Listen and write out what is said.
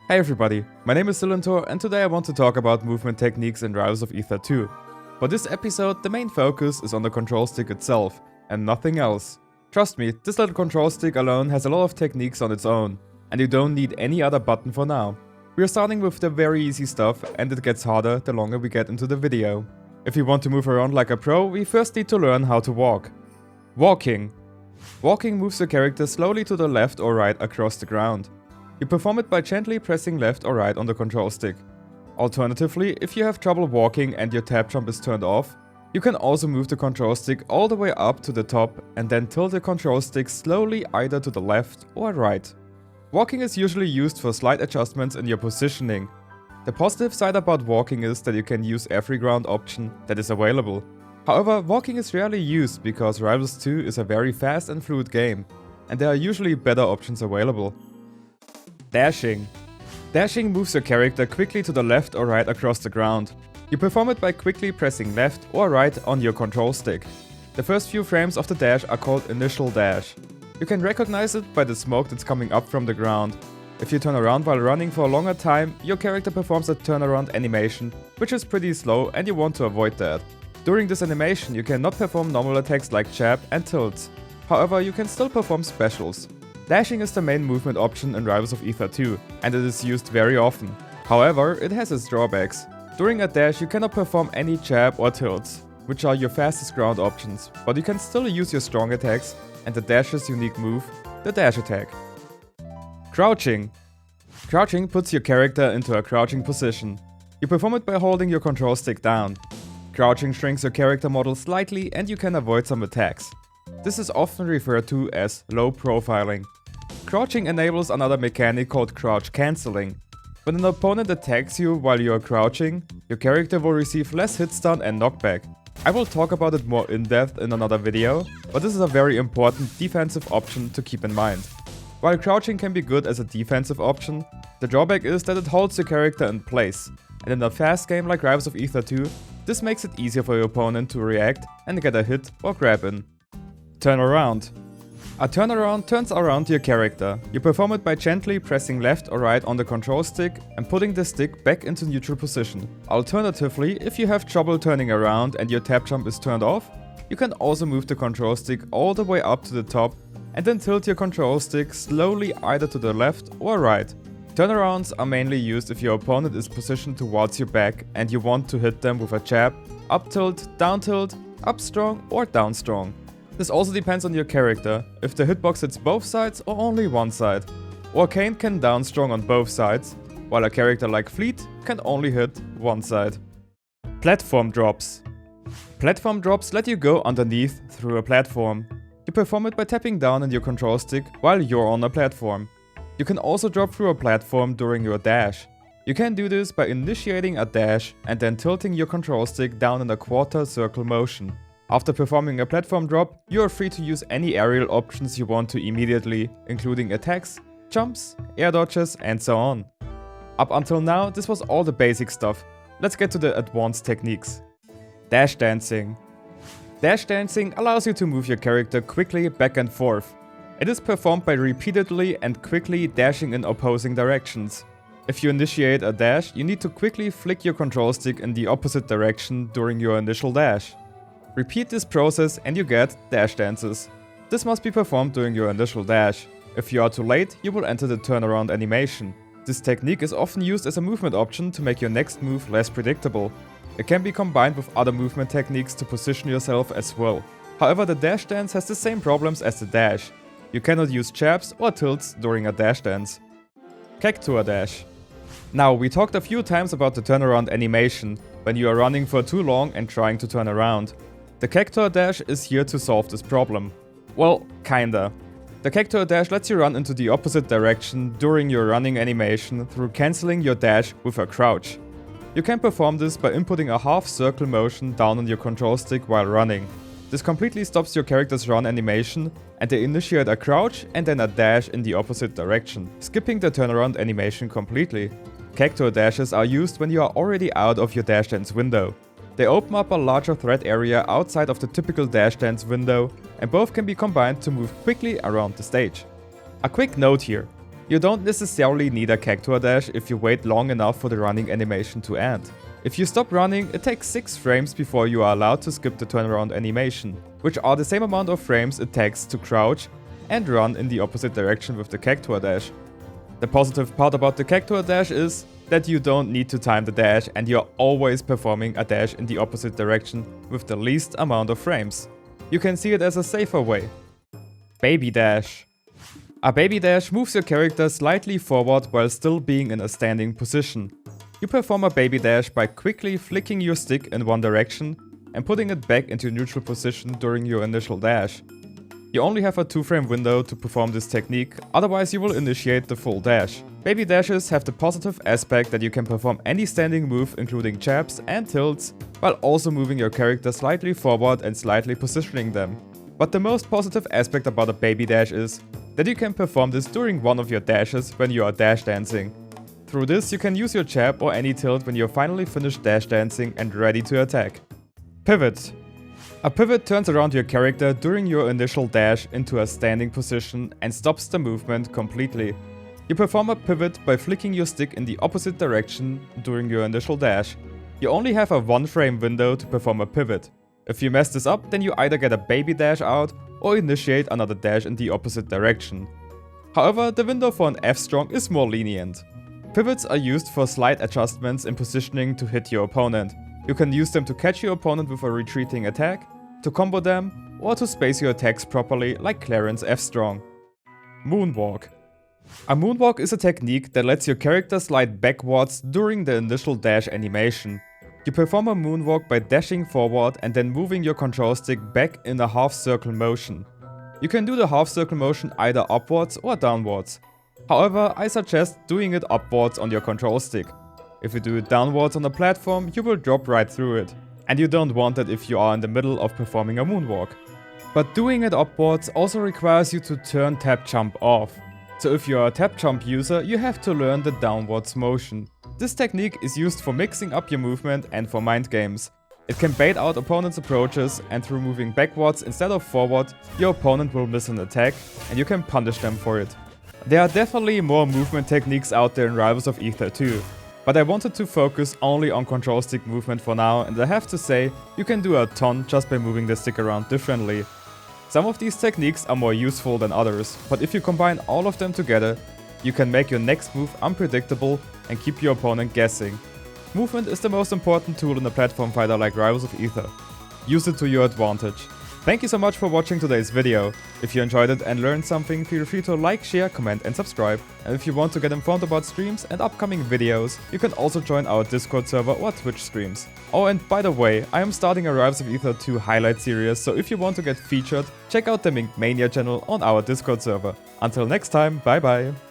Hey everybody, my name is Sillintor and today I want to talk about movement techniques in Rivals of Aether 2. For this episode, the main focus is on the control stick itself, and nothing else. Trust me, this little control stick alone has a lot of techniques on its own, and you don't need any other button for now. We are starting with the very easy stuff, and it gets harder the longer we get into the video. If you want to move around like a pro, we first need to learn how to walk. Walking. Walking moves your character slowly to the left or right across the ground. You perform it by gently pressing left or right on the control stick. Alternatively, if you have trouble walking and your tab jump is turned off, you can also move the control stick all the way up to the top and then tilt the control stick slowly either to the left or right. Walking is usually used for slight adjustments in your positioning. The positive side about walking is that you can use every ground option that is available. However, walking is rarely used because Rivals 2 is a very fast and fluid game, and there are usually better options available. Dashing. Dashing moves your character quickly to the left or right across the ground. You perform it by quickly pressing left or right on your control stick. The first few frames of the dash are called initial dash. You can recognize it by the smoke that's coming up from the ground. If you turn around while running for a longer time, your character performs a turnaround animation, which is pretty slow and you want to avoid that. During this animation, you cannot perform normal attacks like jab and tilts. However, you can still perform specials. Dashing is the main movement option in Rivals of Aether 2, and it is used very often. However, it has its drawbacks. During a dash you cannot perform any jab or tilts, which are your fastest ground options, but you can still use your strong attacks and the dash's unique move, the dash attack. Crouching. Crouching puts your character into a crouching position. You perform it by holding your control stick down. Crouching shrinks your character model slightly and you can avoid some attacks. This is often referred to as low profiling. Crouching enables another mechanic called crouch cancelling. When an opponent attacks you while you are crouching, your character will receive less hit stun and knockback. I will talk about it more in depth in another video, but this is a very important defensive option to keep in mind. While crouching can be good as a defensive option, the drawback is that it holds your character in place, and in a fast game like Rivals of Aether 2, this makes it easier for your opponent to react and get a hit or grab in. Turnaround. A turnaround turns around your character. You perform it by gently pressing left or right on the control stick and putting the stick back into neutral position. Alternatively, if you have trouble turning around and your tab jump is turned off, you can also move the control stick all the way up to the top and then tilt your control stick slowly either to the left or right. Turnarounds are mainly used if your opponent is positioned towards your back and you want to hit them with a jab, up tilt, up strong or down strong. This also depends on your character, if the hitbox hits both sides or only one side. Arcane can down strong on both sides, while a character like Fleet can only hit one side. Platform drops. Platform drops let you go underneath through a platform. You perform it by tapping down in your control stick while you're on a platform. You can also drop through a platform during your dash. You can do this by initiating a dash and then tilting your control stick down in a quarter circle motion. After performing a platform drop, you are free to use any aerial options you want to immediately, including attacks, jumps, air dodges and so on. Up until now, this was all the basic stuff. Let's get to the advanced techniques. Dash dancing. Dash dancing allows you to move your character quickly back and forth. It is performed by repeatedly and quickly dashing in opposing directions. If you initiate a dash, you need to quickly flick your control stick in the opposite direction during your initial dash. Repeat this process and you get dash dances. This must be performed during your initial dash. If you are too late, you will enter the turnaround animation. This technique is often used as a movement option to make your next move less predictable. It can be combined with other movement techniques to position yourself as well. However, the dash dance has the same problems as the dash. You cannot use jabs or tilts during a dash dance. Cactuar Dash. Now, we talked a few times about the turnaround animation, when you are running for too long and trying to turn around. The Cactuar Dash is here to solve this problem. Well, kinda. The Cactuar Dash lets you run into the opposite direction during your running animation through cancelling your dash with a crouch. You can perform this by inputting a half circle motion down on your control stick while running. This completely stops your character's run animation and they initiate a crouch and then a dash in the opposite direction, skipping the turnaround animation completely. Cactuar dashes are used when you are already out of your dash dance window. They open up a larger threat area outside of the typical dash dance window, and both can be combined to move quickly around the stage. A quick note here. You don't necessarily need a Cactuar Dash if you wait long enough for the running animation to end. If you stop running, it takes 6 frames before you are allowed to skip the turnaround animation, which are the same amount of frames it takes to crouch and run in the opposite direction with the Cactuar Dash. The positive part about the Cactuar Dash is that you don't need to time the dash and you're always performing a dash in the opposite direction with the least amount of frames. You can see it as a safer way. Baby Dash. A baby dash moves your character slightly forward while still being in a standing position. You perform a baby dash by quickly flicking your stick in one direction and putting it back into neutral position during your initial dash. You only have a 2-frame window to perform this technique, otherwise you will initiate the full dash. Baby dashes have the positive aspect that you can perform any standing move including jabs and tilts, while also moving your character slightly forward and slightly positioning them. But the most positive aspect about a baby dash is that you can perform this during one of your dashes when you are dash dancing. Through this you can use your jab or any tilt when you're finally finished dash dancing and ready to attack. Pivot. A pivot turns around your character during your initial dash into a standing position and stops the movement completely. You perform a pivot by flicking your stick in the opposite direction during your initial dash. You only have a 1-frame window to perform a pivot. If you mess this up, then you either get a baby dash out or initiate another dash in the opposite direction. However, the window for an F-strong is more lenient. Pivots are used for slight adjustments in positioning to hit your opponent. You can use them to catch your opponent with a retreating attack, to combo them, or to space your attacks properly like Clarence F-strong. Moonwalk. A moonwalk is a technique that lets your character slide backwards during the initial dash animation. You perform a moonwalk by dashing forward and then moving your control stick back in a half-circle motion. You can do the half-circle motion either upwards or downwards. However, I suggest doing it upwards on your control stick. If you do it downwards on the platform, you will drop right through it. And you don't want that if you are in the middle of performing a moonwalk. But doing it upwards also requires you to turn tap jump off. So if you are a tap jump user, you have to learn the downwards motion. This technique is used for mixing up your movement and for mind games. It can bait out opponents' approaches, and through moving backwards instead of forward, your opponent will miss an attack and you can punish them for it. There are definitely more movement techniques out there in Rivals of Aether too, but I wanted to focus only on control stick movement for now, and I have to say, you can do a ton just by moving the stick around differently. Some of these techniques are more useful than others, but if you combine all of them together, you can make your next move unpredictable and keep your opponent guessing. Movement is the most important tool in a platform fighter like Rivals of Aether. Use it to your advantage. Thank you so much for watching today's video. If you enjoyed it and learned something, feel free to like, share, comment and subscribe. And if you want to get informed about streams and upcoming videos, you can also join our Discord server or Twitch streams. Oh, and by the way, I am starting a Rivals of Aether 2 highlight series, so if you want to get featured, check out the Mink Mania channel on our Discord server. Until next time, bye bye!